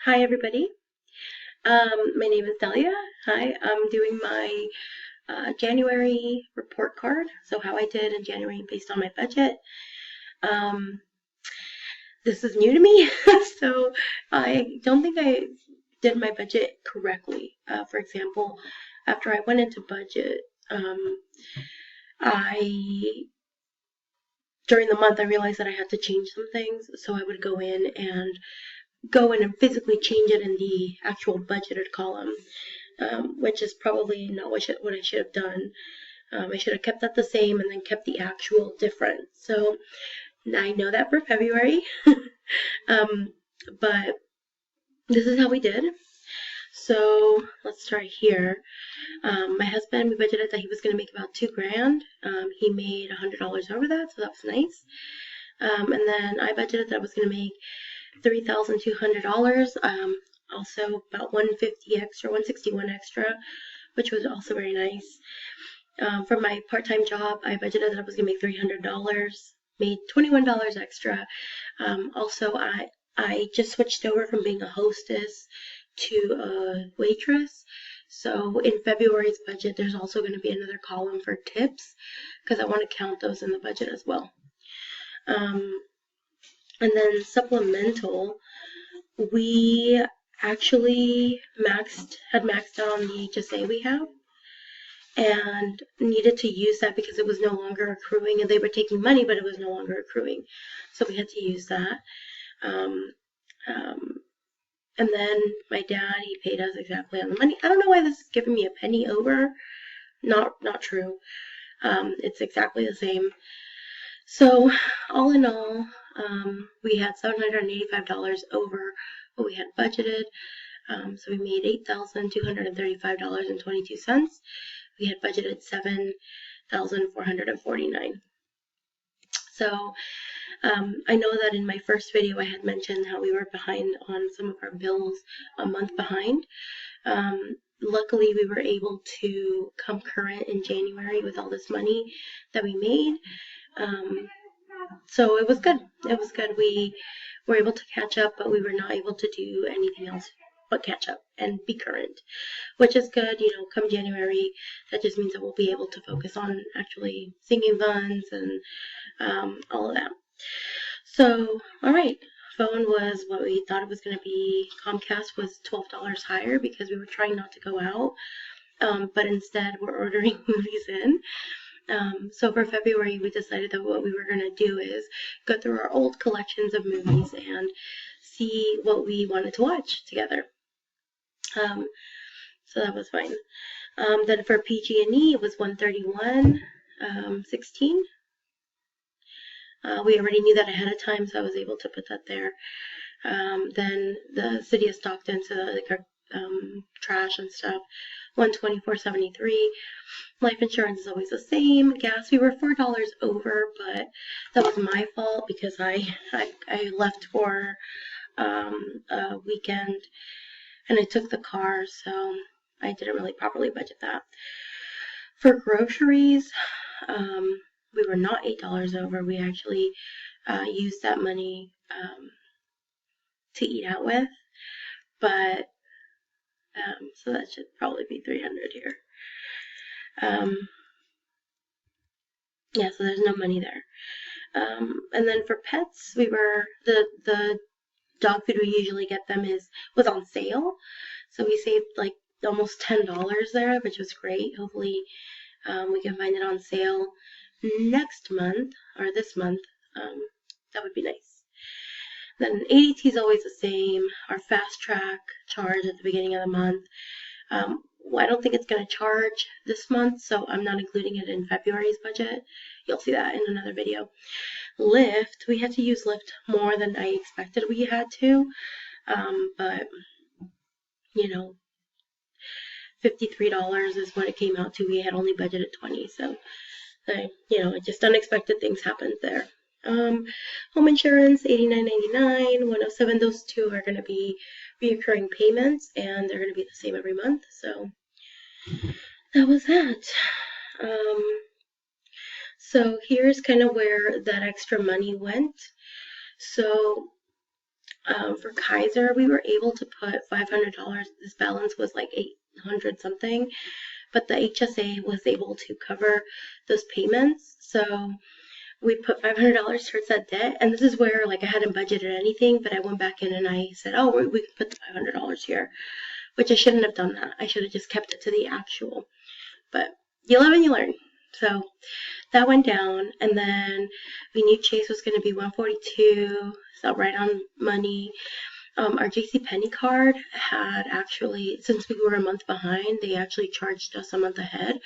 Hi, everybody. My name is Delia. Hi, I'm doing my January report card. So how I did in January based on my budget. Um, this is new to me, so I don't think I did my budget correctly. For example, after I went into budget, I during the month I realized that I had to change some things. So I would go in and physically change it in the actual budgeted column. Which is probably not what I should have done. I should have kept that the same and then kept the actual different. So I know that for February, um, but this is how we did. So let's start here. My husband, we budgeted that he was going to make about $2,000. He made $100 over that, so that was nice. And then I budgeted that I was going to make $3,200. Also about 150 extra, 161 extra, which was also very nice. For my part-time job, I budgeted that I was gonna make $300, made $21 extra. Also, I just switched over from being a hostess to a waitress. So in February's budget, there's also going to be another column for tips because I want to count those in the budget as well. And then supplemental, we actually had maxed out on the HSA we have and needed to use that because it was no longer accruing, and they were taking money, but it was no longer accruing. So we had to use that. And then my dad, he paid us exactly on the money. I don't know why this is giving me a penny over. Not true. It's exactly the same. So all in all, we had $785 over what we had budgeted. So we made $8,235.22. We had budgeted $7,449. So I know that in my first video I had mentioned how we were behind on some of our bills, a month behind. Luckily, we were able to come current in January with all this money that we made. So it was good. It was good. We were able to catch up, but we were not able to do anything else but catch up and be current, which is good. You know, come January, that just means that we'll be able to focus on actually singing funds and all of that. So, all right. Phone was what we thought it was going to be. Comcast was $12 higher because we were trying not to go out, but instead we're ordering movies in. So for February, we decided that what we were going to do is go through our old collections of movies and see what we wanted to watch together. So that was fine. Then for PG&E, it was $131.16. We already knew that ahead of time, so I was able to put that there. Then the city of Stockton, so like our trash and stuff, $124.73. Life insurance is always the same. Gas, we were $4 over, but that was my fault because I left for a weekend and I took the car, so I didn't really properly budget that. For groceries, we were not $8 over. We actually used that money to eat out with, but so that should probably be 300 here. Yeah, so there's no money there. And then for pets, we were the dog food we usually get them was on sale, so we saved like almost $10 there, which was great. Hopefully, we can find it on sale next month or this month. That would be nice. Then ADT is always the same. Our fast track charge at the beginning of the month. I don't think it's going to charge this month, so I'm not including it in February's budget. You'll see that in another video. Lyft, we had to use Lyft more than I expected we had to, but you know, $53 is what it came out to. We had only budgeted $20, so you know, just unexpected things happened there. Home insurance, $89.99, $107. Those two are going to be reoccurring payments, and they're going to be the same every month. So that was that. So here's kind of where that extra money went. So For Kaiser, we were able to put $500. This balance was like 800 something, but the HSA was able to cover those payments. So we put $500 towards that debt, and this is where, like, I hadn't budgeted anything, but I went back in and I said, oh, we can put the $500 here, which I shouldn't have done that. I should have just kept it to the actual, but you live and you learn. So that went down, and then we knew Chase was going to be 142, so right on money. Our JCPenney card had actually, since we were a month behind, they actually charged us a month ahead.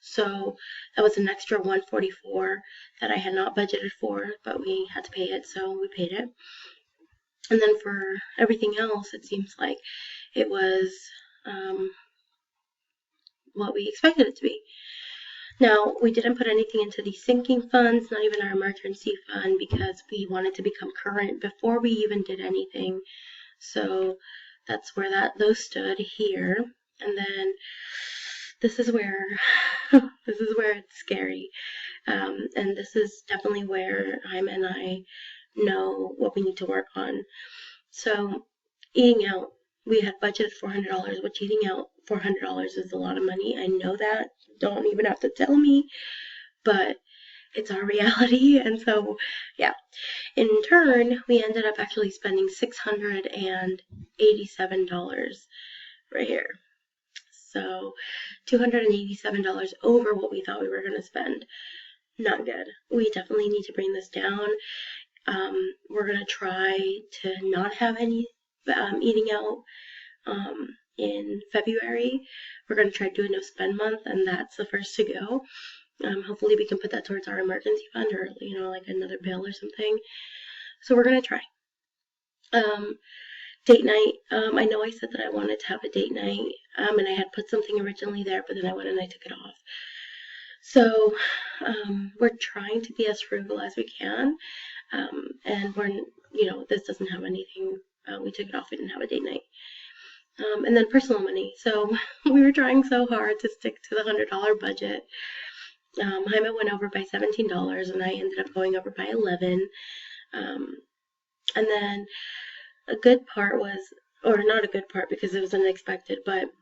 So that was an extra 144 that I had not budgeted for, but we had to pay it, so we paid it. And then for everything else, it seems like it was what we expected it to be. Now, we didn't put anything into these sinking funds, not even our emergency fund, because we wanted to become current before we even did anything. So that's where those stood here. And then this is where it's scary. And this is definitely where Jaime and I know what we need to work on. So eating out, we had budgeted $400, which eating out $400 is a lot of money. I know that. Don't even have to tell me, but it's our reality. And so, yeah. In turn, we ended up actually spending $687 right here. So $287 over what we thought we were going to spend. Not good. We definitely need to bring this down. We're going to try to not have any eating out in February. We're going to try to do a no spend month, and that's the first to go. Hopefully we can put that towards our emergency fund, or like another bill or something. So we're going to try. Date night. I know I said that I wanted to have a date night, and I had put something originally there, but then I went and I took it off. So we're trying to be as frugal as we can, and we're, this doesn't have anything. We took it off. We didn't have a date night. And then personal money. So we were trying so hard to stick to the $100 budget. Jaime went over by $17, and I ended up going over by $11. And then a good part was, or not a good part because it was unexpected, but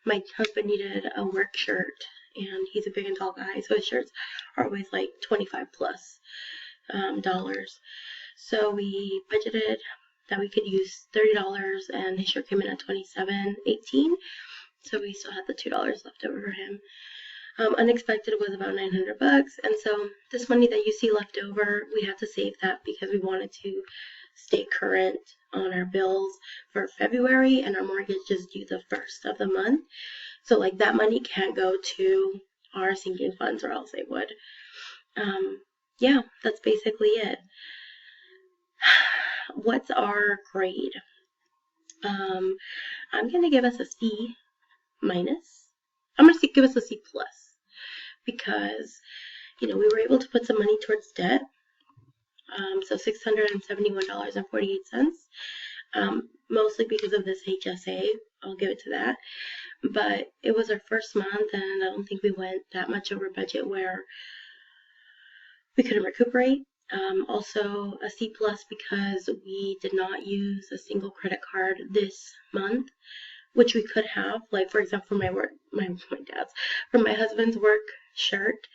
my husband needed a work shirt, and he's a big and tall guy, so his shirts are always like $25 plus dollars. So we budgeted that we could use $30, and his shirt came in at $27.18. So we still had the $2 left over for him. Unexpected was about $900, and so this money that you see left over, we had to save that because we wanted to stay current on our bills for February, and our mortgage is due the 1st of the month. So like that money can't go to our sinking funds, or else they would. Yeah, that's basically it. What's our grade? I'm gonna give us a C minus. I'm gonna give us a C plus, because we were able to put some money towards debt. So $671.48. Mostly because of this HSA. I'll give it to that. But it was our first month, and I don't think we went that much over budget where we couldn't recuperate. Also a C plus because we did not use a single credit card this month, which we could have. Like, for example, for my husband's work shirt,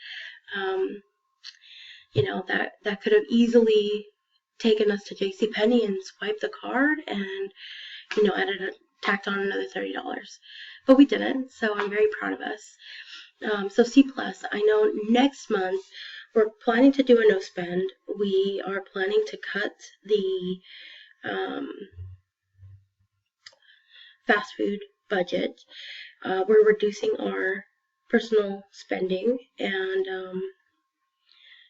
that could have easily taken us to JCPenney and swiped the card and, tacked on another $30. But we didn't, so I'm very proud of us. So C plus. I know next month we're planning to do a no spend. We are planning to cut the fast food budget. We're reducing our personal spending, and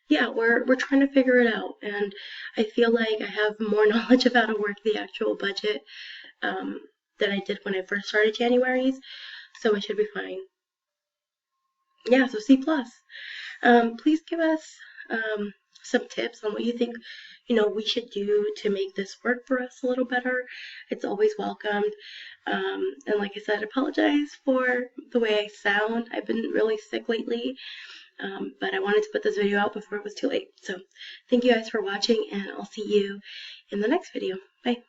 yeah, we're trying to figure it out. And I feel like I have more knowledge of how to work the actual budget than I did when I first started January's, so it should be fine. Yeah, so C plus. Please give us some tips on what you think we should do to make this work for us a little better. It's always welcomed. And like I said, I apologize for the way I sound. I've been really sick lately, but I wanted to put this video out before it was too late. So thank you guys for watching, and I'll see you in the next video. Bye.